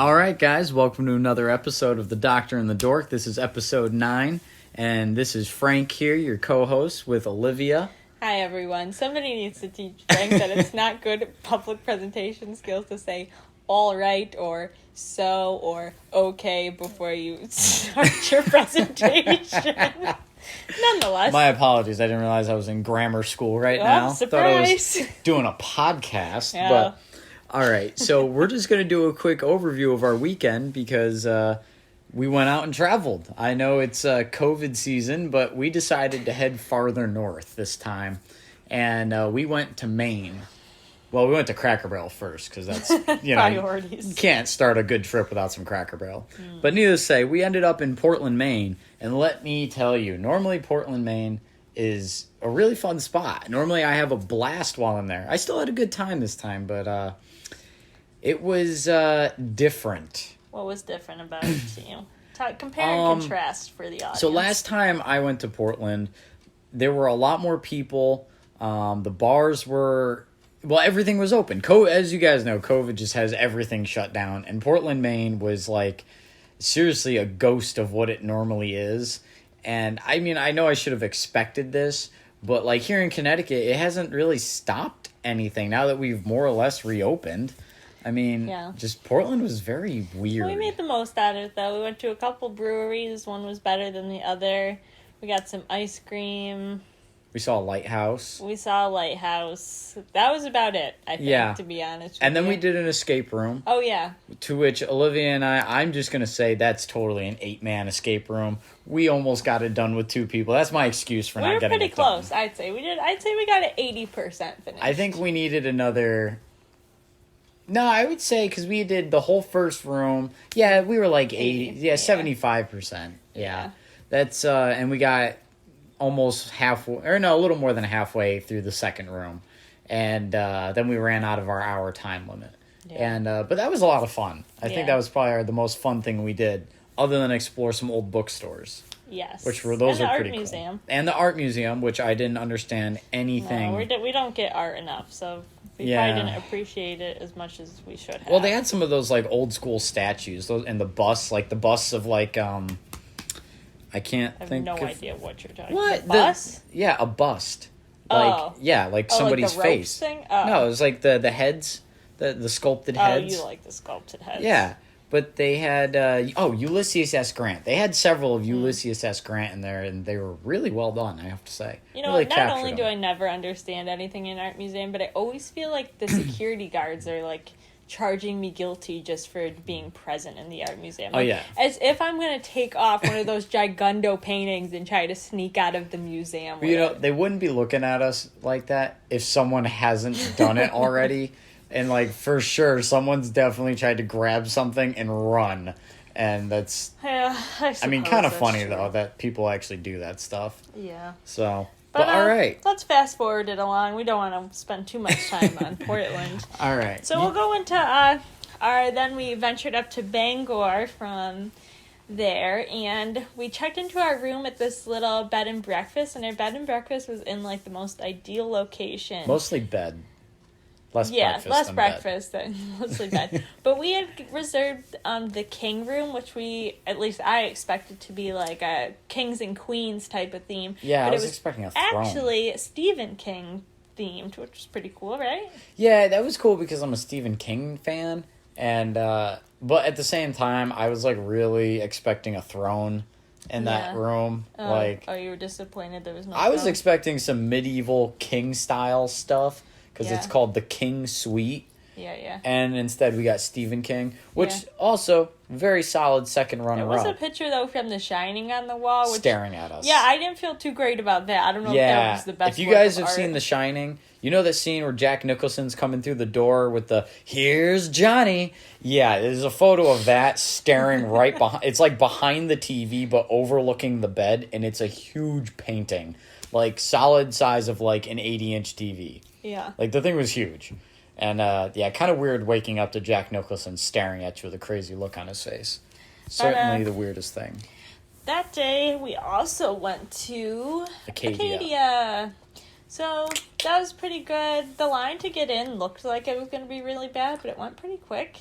All right, guys, welcome to another episode of The Doctor and the Dork. This is episode 9, and this is Frank here, your co-host, with Olivia. Hi, everyone. Somebody needs to teach Frank that it's not good public presentation skills to say all right or so or okay before you start your presentation. Nonetheless. My apologies. I didn't realize I was in grammar school now. Surprise. Thought I was doing a podcast, Yeah. but... All right, so we're just going to do a quick overview of our weekend because we went out and traveled. I know it's COVID season, but we decided to head farther north this time, and we went to Maine. Well, we went to Cracker Barrel first because that's, priorities. You can't start a good trip without some Cracker Barrel. But needless to say, we ended up in Portland, Maine, and let me tell you, normally Portland, Maine is a really fun spot. Normally I have a blast while I'm there. I still had a good time this time, but... it was different. What was different about it to you? Compare and contrast for the audience. So last time I went to Portland, there were a lot more people. The bars were... Well, everything was open. As you guys know, COVID just has everything shut down. And Portland, Maine was like seriously a ghost of what it normally is. And I mean, I know I should have expected this, but like here in Connecticut, it hasn't really stopped anything now that we've more or less reopened. I mean, just Portland was very weird. We made the most out of it, though. We went to a couple breweries. One was better than the other. We got some ice cream. We saw a lighthouse. That was about it, I think, to be honest with And then you. we did an escape room. Oh, yeah. To which Olivia and I'm just going to say that's totally an 8-man escape room. We almost got it done with 2 people. That's my excuse for not getting it done. We were pretty close, I'd say. I'd say we got it 80% finished. I think we needed another... No, I would say because we did the whole first room. Yeah, we were like 80. Yeah, 75%. Yeah. That's, and we got almost halfway, or no, a little more than halfway through the second room. And then we ran out of our hour time limit. Yeah. And, but that was a lot of fun. I think that was probably the most fun thing we did, other than explore some old bookstores. Yes. Those are pretty art cool. museum. And the art museum, which I didn't understand anything. No, we don't get art enough, so we probably didn't appreciate it as much as we should have. Well, they had some of those like old school statues, and the bus of like I can't think. I have no of, idea what you're talking what? about. Bus? A bust. Like somebody's like the face. Thing? Oh. No, it was like the heads, the sculpted heads. Oh, you like the sculpted heads? Yeah. But they had, Ulysses S. Grant. They had several of Ulysses S. Grant in there, and they were really well done, I have to say. You know, really not only do I never understand anything in an art museum, but I always feel like the security guards are, like, charging me guilty just for being present in the art museum. Like, as if I'm going to take off one of those gigundo paintings and try to sneak out of the museum. You know, they wouldn't be looking at us like that if someone hasn't done it already. And, like, for sure, someone's definitely tried to grab something and run. And that's... Yeah, I mean, kind of funny, though, that people actually do that stuff. Yeah. So, but all right. Let's fast forward it along. We don't want to spend too much time on Portland. All right. So we'll go into then we ventured up to Bangor from there, and we checked into our room at this little bed and breakfast, and our bed and breakfast was in, like, the most ideal location. Mostly bed. Less breakfast than mostly bed. But we had reserved the king room, which at least I expected to be like a kings and queens type of theme. Yeah, but I was expecting a throne. Actually Stephen King themed, which was pretty cool, right? Yeah, that was cool because I'm a Stephen King fan, and but at the same time, I was like really expecting a throne in that room. You were disappointed there was no. I was expecting some medieval king style stuff. Because it's called the King Suite. Yeah. And instead we got Stephen King, which also very solid second runner-up. There was a picture, though, from The Shining on the wall. Staring at us. Yeah, I didn't feel too great about that. I don't know if that was the best. If you guys have seen The Shining, you know that scene where Jack Nicholson's coming through the door with the, "Here's Johnny." Yeah, there's a photo of that staring right behind. It's like behind the TV, but overlooking the bed, and it's a huge painting. Like, solid size of, like, an 80-inch TV. Yeah. Like, the thing was huge. And, kind of weird waking up to Jack Nicholson staring at you with a crazy look on his face. Certainly the weirdest thing. That day, we also went to Acadia. So, that was pretty good. The line to get in looked like it was going to be really bad, but it went pretty quick.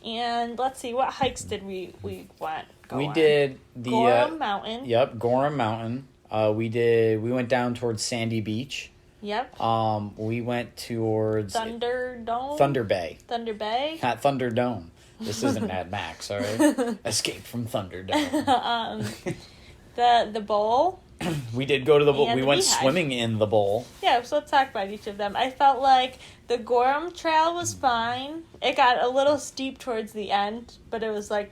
And let's see, what hikes did we went? We did the Gorham Mountain. Yep, Gorham Mountain. We went down towards Sandy Beach. Yep. We went towards Thunderdome. Thunder Bay. Thunder Bay. Not Thunderdome. This isn't Mad Max, all right? Escape from Thunderdome. The bowl. We did go to the bowl. We went Beehive. swimming in the bowl. Yeah, so let's talk about each of them. I felt like the Gorham Trail was fine. It got a little steep towards the end, but it was like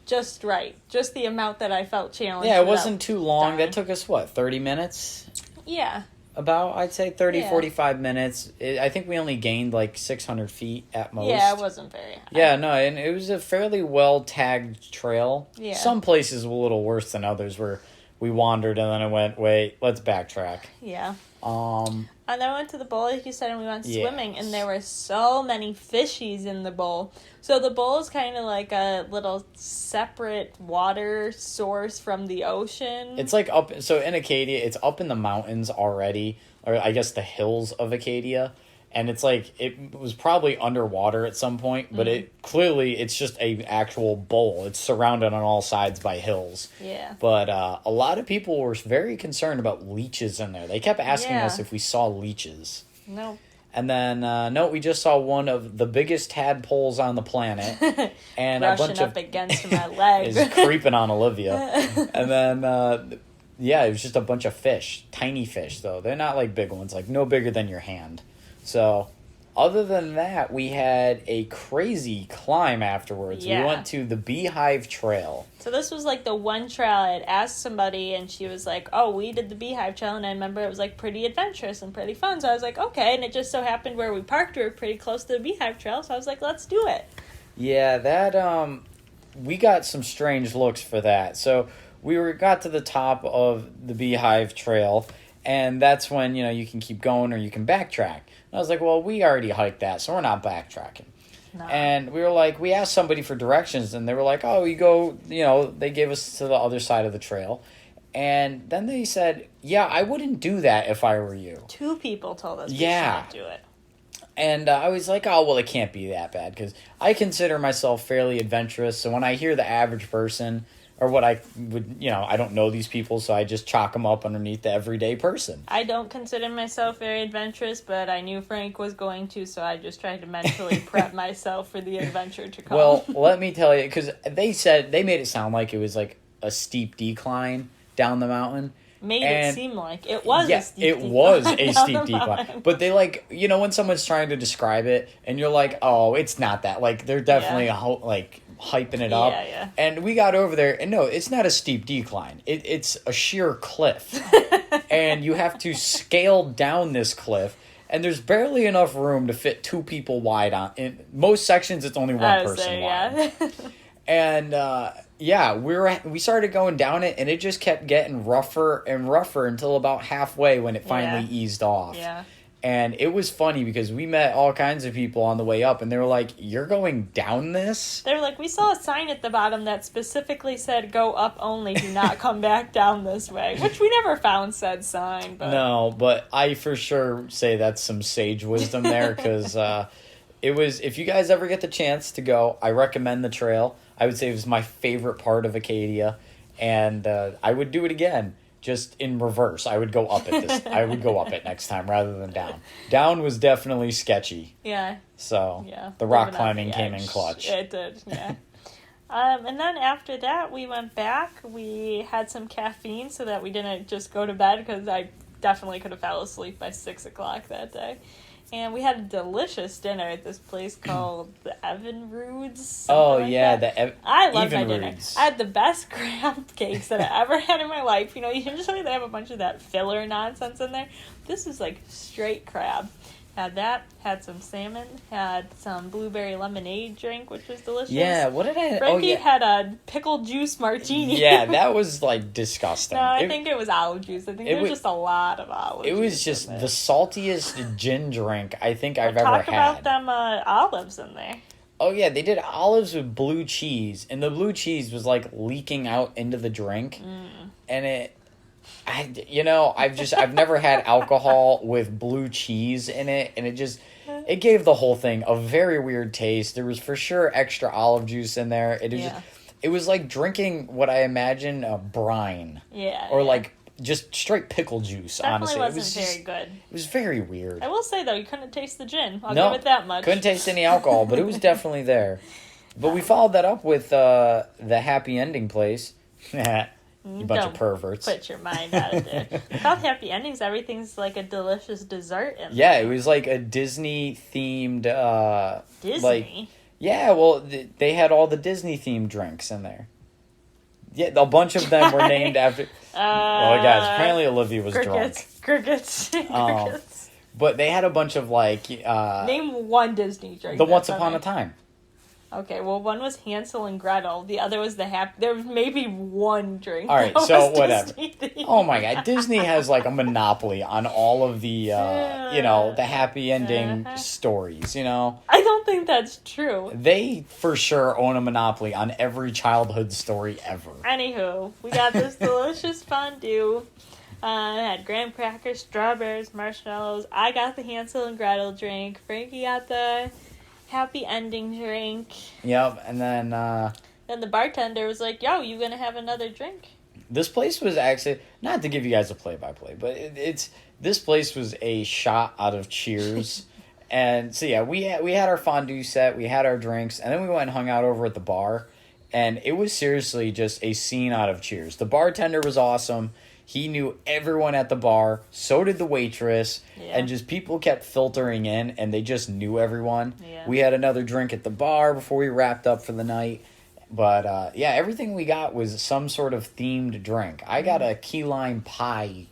just right. Just the amount that I felt challenged. Yeah, it wasn't too long. dying. That took us, 30 minutes? Yeah. About, I'd say 30, Yeah. 45 minutes. I think we only gained like 600 feet at most. Yeah, it wasn't very high. Yeah, no, and it was a fairly well-tagged trail. Yeah. Some places were a little worse than others where we wandered and then I went, wait, let's backtrack. Yeah. And then we went to the bowl, like you said, and we went swimming, and there were so many fishies in the bowl. So the bowl is kind of like a little separate water source from the ocean. It's like so in Acadia, it's up in the mountains already, or I guess the hills of Acadia. And it's like, it was probably underwater at some point, but it's just a actual bowl. It's surrounded on all sides by hills. Yeah. But a lot of people were very concerned about leeches in there. They kept asking us if we saw leeches. No. And then, no, we just saw one of the biggest tadpoles on the planet. And Brushing a bunch up against my leg. is creeping on Olivia. And then, yeah, it was just a bunch of fish. Tiny fish, though. They're not like big ones, like no bigger than your hand. So, other than that, we had a crazy climb afterwards. Yeah. We went to the Beehive Trail. So this was like the one trail I had asked somebody, and she was like, oh, we did the Beehive Trail, and I remember it was like pretty adventurous and pretty fun. So I was like, okay, and it just so happened where we parked, we were pretty close to the Beehive Trail, so I was like, let's do it. Yeah, that, we got some strange looks for that. So, got to the top of the Beehive Trail, and that's when, you can keep going or you can backtrack. And I was like, well, we already hiked that, so we're not backtracking. No. And we were like, we asked somebody for directions, and they were like, oh, you go, they gave us to the other side of the trail. And then they said, yeah, I wouldn't do that if I were you. 2 people told us we shouldn't do it. And I was like, oh, well, it can't be that bad, because I consider myself fairly adventurous, so when I hear the average person, or what I would, I don't know these people, so I just chalk them up underneath the everyday person. I don't consider myself very adventurous, but I knew Frank was going to, so I just tried to mentally prep myself for the adventure to come. Well, let me tell you, because they made it sound like it was like a steep decline down the mountain. It seem like it was a steep decline. It was a steep decline. But they when someone's trying to describe it, and you're like, oh, it's not that. Like, they're definitely hyping it up. Yeah. And we got over there, and no, it's not a steep decline. It's a sheer cliff. And you have to scale down this cliff, and there's barely enough room to fit 2 people wide on. In most sections, it's only one person wide. And we started going down it, and it just kept getting rougher and rougher until about halfway when it finally eased off. Yeah. And it was funny because we met all kinds of people on the way up, and they were like, you're going down this? They were like, we saw a sign at the bottom that specifically said, go up only, do not come back down this way, which we never found said sign. But no, but I for sure say that's some sage wisdom there, because it was, if you guys ever get the chance to go, I recommend the trail. I would say it was my favorite part of Acadia, and I would do it again. Just in reverse. I would go up it I would go up it next time rather than down. Down was definitely sketchy. Yeah. So the rock climbing came in clutch. It did, yeah. And then after that, we went back. We had some caffeine so that we didn't just go to bed, because I definitely could have fell asleep by 6 o'clock that day. And we had a delicious dinner at this place called the Evinrude's. Oh, yeah. I love my dinner. I had the best crab cakes that I ever had in my life. Usually they have a bunch of that filler nonsense in there. This is like straight crab. Had that, had some salmon, had some blueberry lemonade drink, which was delicious. Yeah, what did I... Frankie had a pickle juice martini. Yeah, that was, disgusting. No, I think it was olive juice. I think there was just a lot of olive juice. It was just the saltiest gin drink I think I've ever had. Talk about them olives in there. Oh, yeah, they did olives with blue cheese, and the blue cheese was, leaking out into the drink, and I've never had alcohol with blue cheese in it, and it gave the whole thing a very weird taste. There was for sure extra olive juice in there. It was like drinking what I imagine brine. Yeah. Or like just straight pickle juice, honestly. Definitely wasn't very good. It was very weird. I will say, though, you couldn't taste the gin. I'll give it that much. Couldn't taste any alcohol, but it was definitely there. But we followed that up with the happy ending place. You bunch of perverts. Put your mind out of there. Without happy endings, everything's like a delicious dessert in there. It was like a Disney-themed... Disney? Well, they had all the Disney-themed drinks in there. Yeah, a bunch of them were named after... well, guys, apparently Olivia was drunk. Crickets. But they had a bunch of, like... Name one Disney drink. The Once Upon a Time. Okay, well, one was Hansel and Gretel. The other was the Happy... There was maybe one drink. All right, so whatever. Oh, my God. Disney has, like, a monopoly on all of the, the happy ending stories, I don't think that's true. They, for sure, own a monopoly on every childhood story ever. Anywho, we got this delicious fondue. It had graham crackers, strawberries, marshmallows. I got the Hansel and Gretel drink. Frankie got the... happy ending drink. Yep, and then... then the bartender was like, yo, you gonna have another drink? This place was actually... Not to give you guys a play-by-play, but this place was a shot out of Cheers. And so, yeah, we had our fondue set, we had our drinks, and then we went and hung out over at the bar. And it was seriously just a scene out of Cheers. The bartender was awesome. He knew everyone at the bar. So did the waitress. Yeah. And just people kept filtering in, and they just knew everyone. Yeah. We had another drink at the bar before we wrapped up for the night. But, everything we got was some sort of themed drink. I got a key lime pie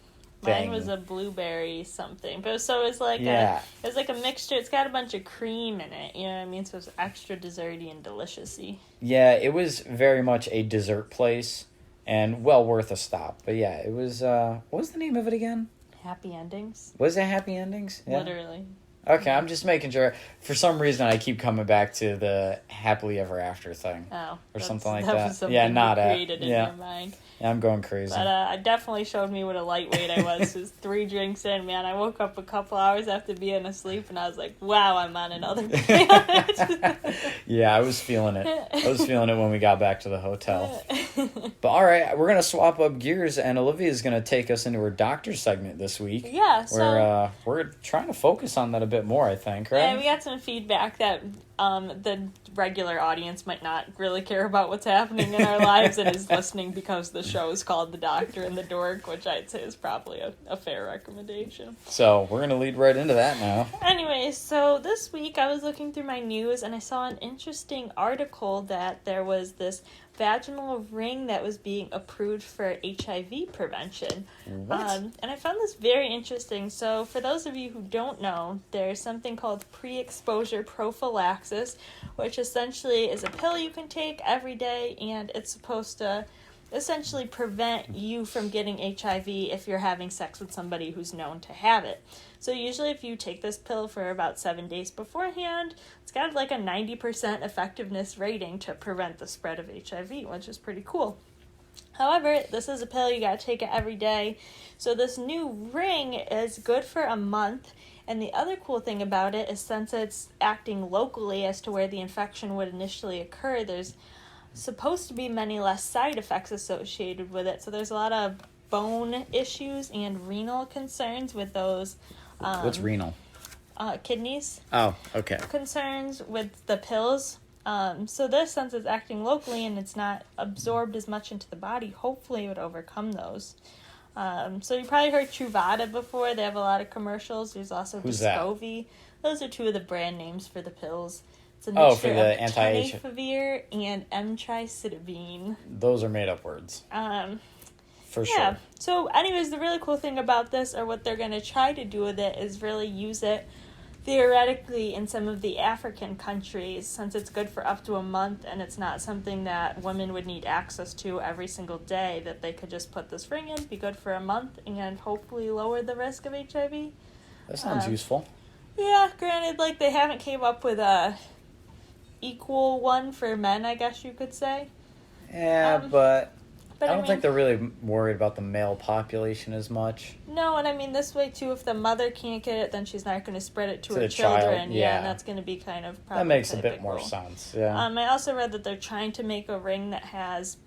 thing. Mine was a blueberry something. But so it was like a mixture. It's got a bunch of cream in it. You know what I mean? So it's extra desserty and delicious-y. Yeah, it was very much a dessert place. And well worth a stop. But yeah, it was, what was the name of it again? Happy Endings. Was it Happy Endings? Yeah. Literally. Okay, I'm just making sure. For some reason, I keep coming back to the Happily Ever After thing. Oh. Or something like that. That was something you created in your mind. Yeah, I'm going crazy. But it definitely showed me what a lightweight I was. It was 3 drinks in, man. I woke up a couple hours after being asleep, and I was like, wow, I'm on another planet. Yeah, I was feeling it. I was feeling it when we got back to the hotel. But all right, we're going to swap up gears, and Olivia's going to take us into her doctor segment this week. Yeah, so... we're trying to focus on that a bit more, I think, right? Yeah, we got some feedback that the regular audience might not really care about what's happening in our lives and is listening because the show is called The Doctor and the Dork, which I'd say is probably a fair recommendation. So we're going to lead right into that now. Anyway, so this week I was looking through my news and I saw an interesting article that there was this vaginal ring that was being approved for HIV prevention. What? And I found this very interesting. So for those of you who don't know, there's something called pre-exposure prophylaxis, which essentially is a pill you can take every day, and it's supposed to essentially prevent you from getting HIV if you're having sex with somebody who's known to have it. So usually if you take this pill for about 7 days beforehand, it's got like a 90% effectiveness rating to prevent the spread of HIV, which is pretty cool. However, this is a pill, you gotta take it every day. So this new ring is good for a month, and the other cool thing about it is since it's acting locally as to where the infection would initially occur, there's supposed to be many less side effects associated with it. So there's a lot of bone issues and renal concerns with those. What's renal? Kidneys. Oh, okay. Concerns with the pills. So this, since it's acting locally and it's not absorbed as much into the body, hopefully it would overcome those. So you probably heard Truvada before. They have a lot of commercials. There's also Descovy. Those are 2 of the brand names for the pills. It's a mixture for the of tenofovir and emtricitabine. Those are made up words. For sure. So anyways, the really cool thing about this, or what they're going to try to do with it, is really use it theoretically in some of the African countries, since it's good for up to a month and it's not something that women would need access to every single day, that they could just put this ring in, be good for a month, and hopefully lower the risk of HIV. That sounds useful. Yeah, granted, like, they haven't came up with a equal one for men, I guess you could say. Yeah, but But I don't think they're really worried about the male population as much. No, and I mean, this way, too, if the mother can't get it, then she's not going to spread it to her children. Child, yeah, and that's going to be kind of that makes a bit more sense, yeah. I also read that they're trying to make a ring that has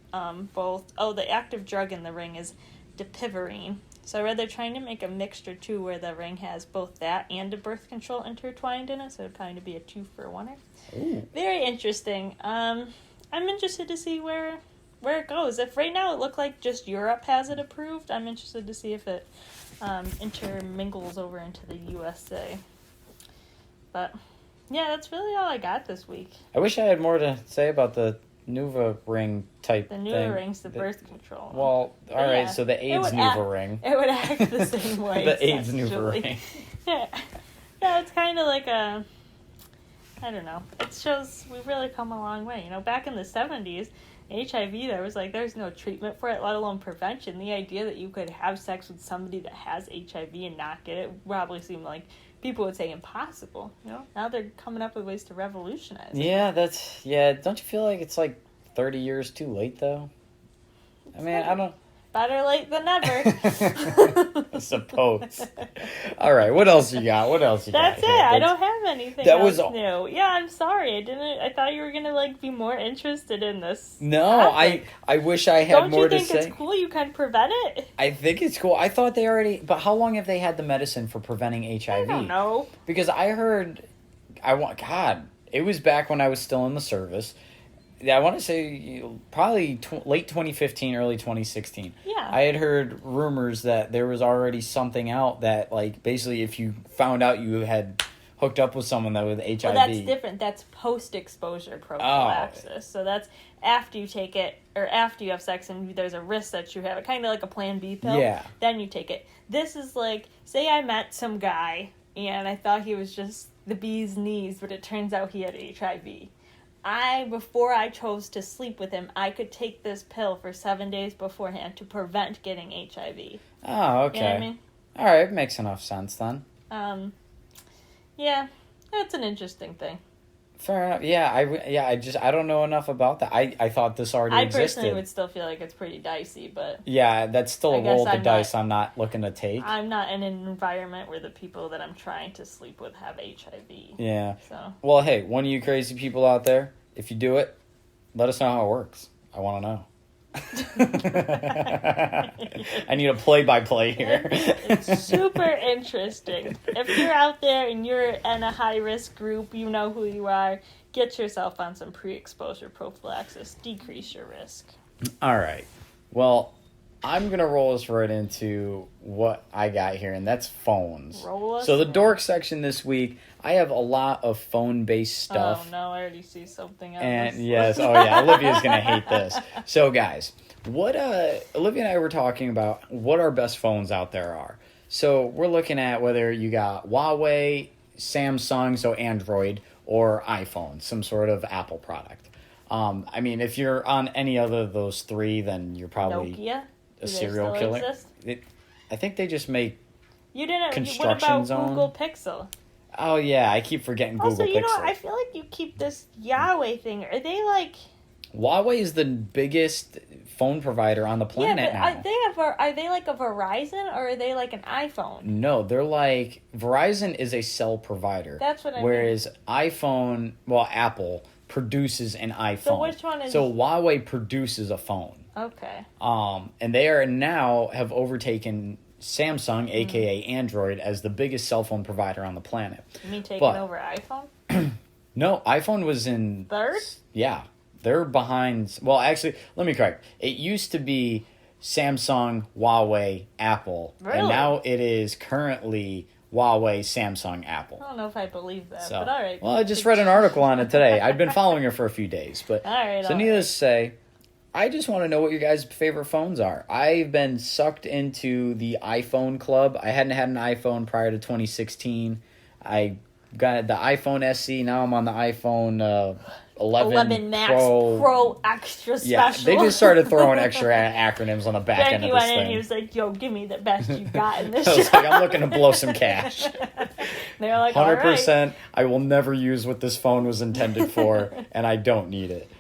both... Oh, the active drug in the ring is dapivirine. So I read they're trying to make a mixture, too, where the ring has both that and a birth control intertwined in it, so it'd kind of be a 2-for-1-er. Ooh. Very interesting. I'm interested to see where it goes. If right now it looked like just Europe has it approved, I'm interested to see if it intermingles over into the USA. But, yeah, that's really all I got this week. I wish I had more to say about the Nuva ring type thing. The Nuva ring's the birth control. Well, all right, so the AIDS Nuva ring. It would act the same way. The AIDS Nuva ring. Yeah, it's kind of like a... I don't know. It shows we've really come a long way. You know, back in the 70s, HIV, there's no treatment for it, let alone prevention. The idea that you could have sex with somebody that has HIV and not get it probably seemed like people would say impossible. You know, now they're coming up with ways to revolutionize it. Yeah, don't you feel like it's like 30 years too late, though? I mean, I don't... Better late than never. I suppose. All right, what else you got? That's it. I don't have anything else new. Yeah, I'm sorry. I thought you were gonna be more interested in this. No, topic. I wish I had more to say. Don't you think it's cool? You can prevent it. I think it's cool. I thought they already. But how long have they had the medicine for preventing HIV? I don't know. Because I heard, God, it was back when I was still in the service. Yeah, I want to say probably late 2015, early 2016. Yeah. I had heard rumors that there was already something out that, basically if you found out you had hooked up with someone that with HIV... Well, that's different. That's post-exposure prophylaxis. Oh. So that's after you take it, or after you have sex and there's a risk that you have it, kind of like a Plan B pill. Yeah. Then you take it. This is say I met some guy and I thought he was just the bee's knees, but it turns out he had HIV. Before I chose to sleep with him, I could take this pill for 7 days beforehand to prevent getting HIV. Oh, okay. You know what I mean? All right, it makes enough sense then. Yeah, that's an interesting thing. Fair enough. Yeah, I don't know enough about that. I thought this already existed. I personally would still feel like it's pretty dicey, but... Yeah, that's still a roll of the dice I'm not looking to take. I'm not in an environment where the people that I'm trying to sleep with have HIV. Yeah. So. Well, hey, one of you crazy people out there, if you do it, let us know how it works. I want to know. I need a play-by-play here. It's super interesting. If you're out there and you're in a high-risk group, you know who you are, get yourself on some pre-exposure prophylaxis. Decrease your risk. All right. Well, I'm going to roll us right into what I got here, and that's phones. So the dork section this week, I have a lot of phone-based stuff. Oh, no, I already see something else. And yes, Olivia's going to hate this. So, guys, what Olivia and I were talking about what our best phones out there are. So we're looking at whether you got Huawei, Samsung, so Android, or iPhone, some sort of Apple product. I mean, if you're on any other of those three, then you're probably... Nokia? A serial killer. I think they just make construction what about Google Pixel? Oh yeah, I keep forgetting Google Pixel. Also, I feel like you keep this Huawei thing. Are they Huawei is the biggest phone provider on the planet now. Are they like a Verizon or are they like an iPhone? No, they're like Verizon is a cell provider. That's what I mean. Whereas Apple produces an iPhone. So which one is? So Huawei produces a phone. Okay. And they are now have overtaken Samsung, aka Android, as the biggest cell phone provider on the planet. You mean taking over iPhone? No, iPhone was in third? Yeah. They're behind. Well, actually, let me correct. It used to be Samsung, Huawei, Apple. Really? And now it is currently Huawei, Samsung, Apple. I don't know if I believe that, but all right. Well, I just read an article on it today. I'd been following her for a few days. But all right. So needless to say, I just want to know what your guys' favorite phones are. I've been sucked into the iPhone club. I hadn't had an iPhone prior to 2016. I got the iPhone SE. Now I'm on the iPhone 11 Max Pro Extra Special. Yeah, they just started throwing extra acronyms on the back end of this thing. He was like, yo, give me the best you got in this I was like, I'm looking to blow some cash. They're like, 100%, all right. I will never use what this phone was intended for, and I don't need it.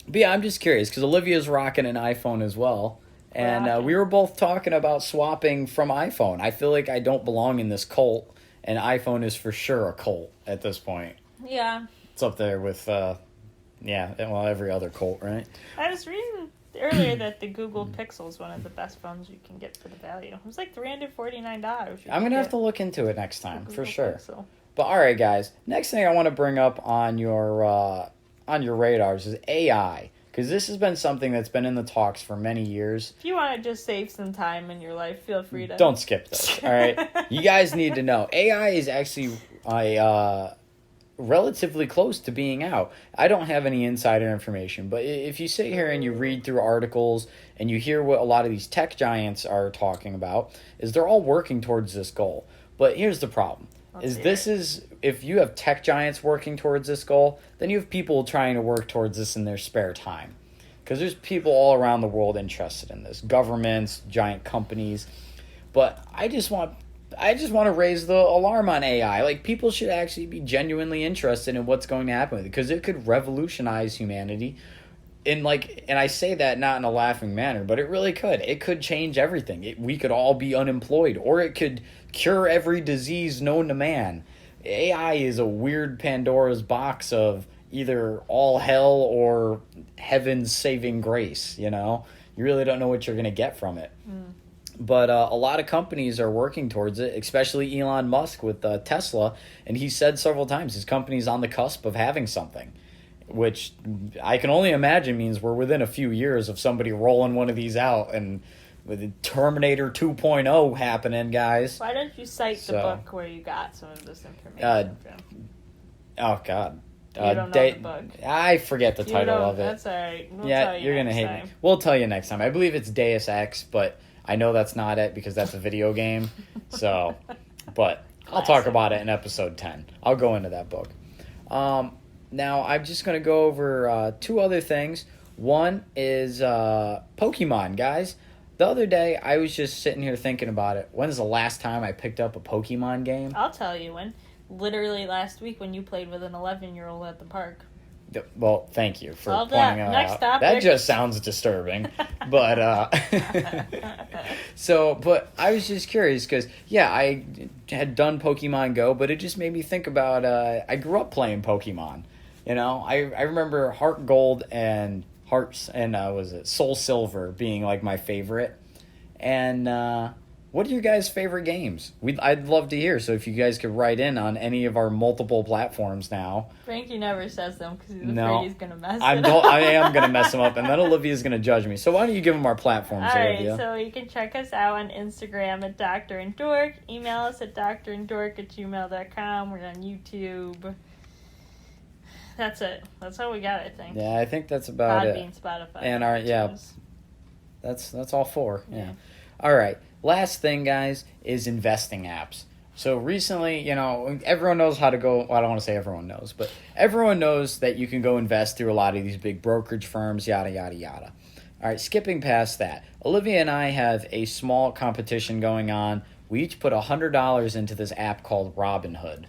But yeah, I'm just curious because Olivia's rocking an iPhone as well. And we were both talking about swapping from iPhone. I feel like I don't belong in this cult, and iPhone is for sure a cult at this point. Yeah. It's up there with, every other cult, right? I was reading earlier that the Google Pixel is one of the best phones you can get for the value. It was like $349. I'm going to have to look into it next time, for sure. Pixel. But all right, guys, next thing I want to bring up on your radars is AI. Because this has been something that's been in the talks for many years. If you want to just save some time in your life, feel free to... Don't skip this, all right? You guys need to know. AI is actually relatively close to being out. I don't have any insider information, but if you sit here and you read through articles and you hear what a lot of these tech giants are talking about, is they're all working towards this goal. But here's the problem. If you have tech giants working towards this goal, then you have people trying to work towards this in their spare time. Because there's people all around the world interested in this. Governments, giant companies. But I just want to raise the alarm on AI. Like, people should actually be genuinely interested in what's going to happen with it. Because it could revolutionize humanity. And I say that not in a laughing manner, but it really could. It could change everything. We could all be unemployed, or it could cure every disease known to man. AI is a weird Pandora's box of either all hell or heaven's saving grace, you know? You really don't know what you're going to get from it. But a lot of companies are working towards it, especially Elon Musk with Tesla. And he said several times his company's on the cusp of having something, which I can only imagine means we're within a few years of somebody rolling one of these out, and with Terminator 2.0 happening, guys. Why don't you cite the book where you got some of this information from? Oh, God. You don't know the book. I forget the title of it. That's all right. You're going to hate me. We'll tell you next time. I believe it's Deus Ex, but I know that's not it because that's a video game. So, but I'll talk about it in episode 10. I'll go into that book. Now, I'm just going to go over two other things. One is Pokemon, guys. The other day, I was just sitting here thinking about it. When's the last time I picked up a Pokemon game? I'll tell you when. Literally last week when you played with an 11-year-old at the park. Well, thank you for pointing that out. That just sounds disturbing. But, but I was just curious because, I had done Pokemon Go, but it just made me think about, I grew up playing Pokemon. You know, I remember Heart Gold and Soul Silver being like my favorite. And what are your guys' favorite games? I'd love to hear. So if you guys could write in on any of our multiple platforms now. Frankie never says them because he's afraid he's going to mess it up. I am going to mess them up, and then Olivia's going to judge me. So why don't you give them our platforms, Olivia? All right, so you can check us out on Instagram at Dr. and Dork. Email us at drandork@gmail.com. We're on YouTube. That's it. That's all we got, I think. Yeah, I think that's about it. Podbean, Spotify. And that's all four. Yeah. All right. Last thing, guys, is investing apps. So recently, everyone knows how to go. Well, I don't want to say everyone knows, but everyone knows that you can go invest through a lot of these big brokerage firms, yada, yada, yada. All right, skipping past that, Olivia and I have a small competition going on. We each put $100 into this app called Robinhood.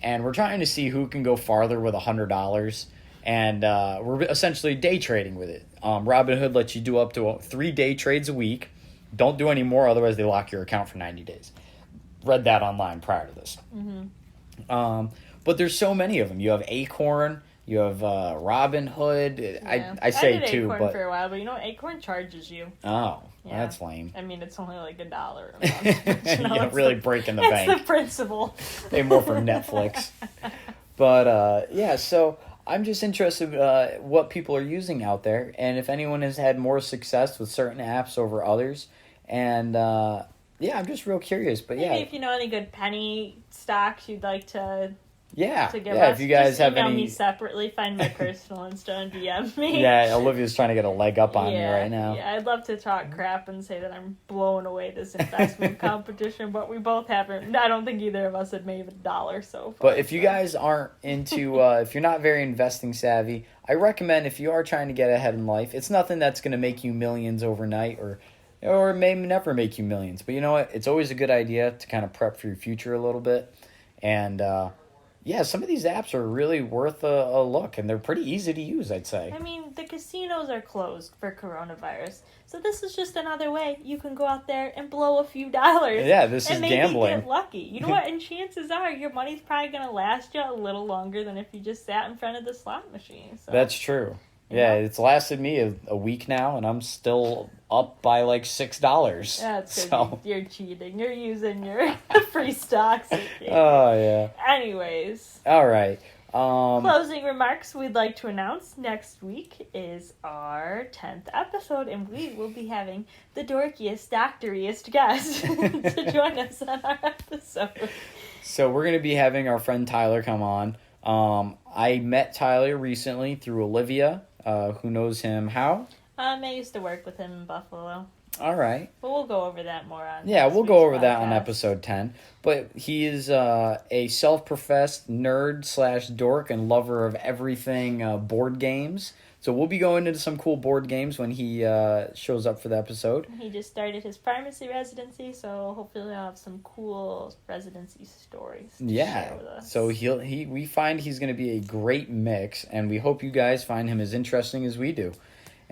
And we're trying to see who can go farther with $100. And we're essentially day trading with it. Robinhood lets you do up to 3 day trades a week. Don't do any more, otherwise they lock your account for 90 days. Read that online prior to this. Mm-hmm. But there's so many of them. You have Acorn. You have Robinhood. Yeah. I say did two, Acorn but for a while, but Acorn charges you. Oh, yeah. That's lame. I mean, it's only like $1 a month. You're really breaking the bank. It's the principle. Pay more for Netflix. But so I'm just interested what people are using out there, and if anyone has had more success with certain apps over others. And I'm just real curious. But maybe if you know any good penny stocks you'd like to give us, if you guys have email any, me separately, find my personal Insta and DM me. Yeah, Olivia's trying to get a leg up on me right now. Yeah, I'd love to talk crap and say that I'm blowing away this investment competition, but we both haven't. I don't think either of us had made $1 so far. But if you guys aren't into, if you're not very investing savvy, I recommend if you are trying to get ahead in life, it's nothing that's going to make you millions overnight or may never make you millions. But you know what? It's always a good idea to kind of prep for your future a little bit. And Yeah, some of these apps are really worth a look, and they're pretty easy to use, I'd say. I mean, the casinos are closed for coronavirus, so this is just another way you can go out there and blow a few dollars. Yeah, this is gambling. And maybe get lucky. You know what? And chances are your money's probably going to last you a little longer than if you just sat in front of the slot machine. So. That's true. Yeah, it's lasted me a week now, and I'm still up by like $6. That's because you're cheating. You're using your free stocks. Oh, yeah. Anyways. All right. Closing remarks we'd like to announce next week is our 10th episode, and we will be having the dorkiest, doctoriest guest to join us on our episode. So we're going to be having our friend Tyler come on. I met Tyler recently through Olivia. Who knows him how? I used to work with him in Buffalo. All right. But we'll go over that more on we'll go over that on episode 10. But he is a self-professed nerd / dork and lover of everything board games. So we'll be going into some cool board games when he shows up for the episode. He just started his pharmacy residency, so hopefully he'll have some cool residency stories to share with us. So we find he's going to be a great mix, and we hope you guys find him as interesting as we do.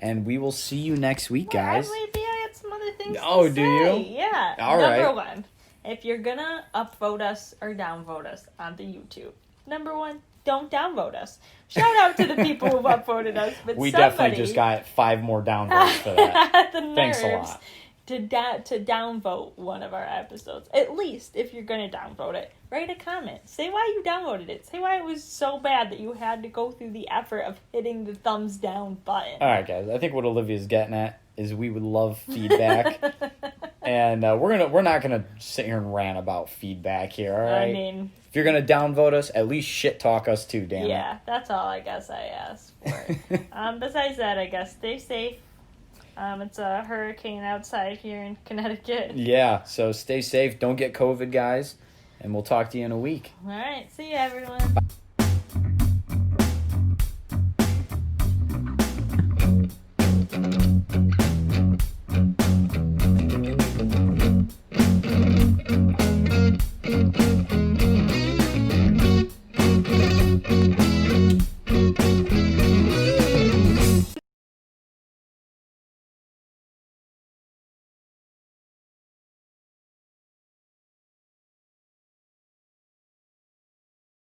And we will see you next week, guys. Maybe I had some other things to say. Oh, do you? Yeah. Number one, if you're going to upvote us or downvote us on the YouTube, number one, don't downvote us. Shout out to the people who've upvoted us, but we definitely just got 5 more downvotes for that. Thanks a lot. To downvote one of our episodes. At least, if you're going to downvote it, write a comment. Say why you downvoted it. Say why it was so bad that you had to go through the effort of hitting the thumbs down button. All right, guys. I think what Olivia's getting at is we would love feedback. And we're not gonna sit here and rant about feedback here, all right? I mean, if you're gonna downvote us, at least shit talk us too, damn it. Yeah, that's all I guess I asked for. Besides that, I guess stay safe. It's a hurricane outside here in Connecticut. Yeah, so stay safe. Don't get COVID, guys. And we'll talk to you in a week. All right, see you, everyone. Bye.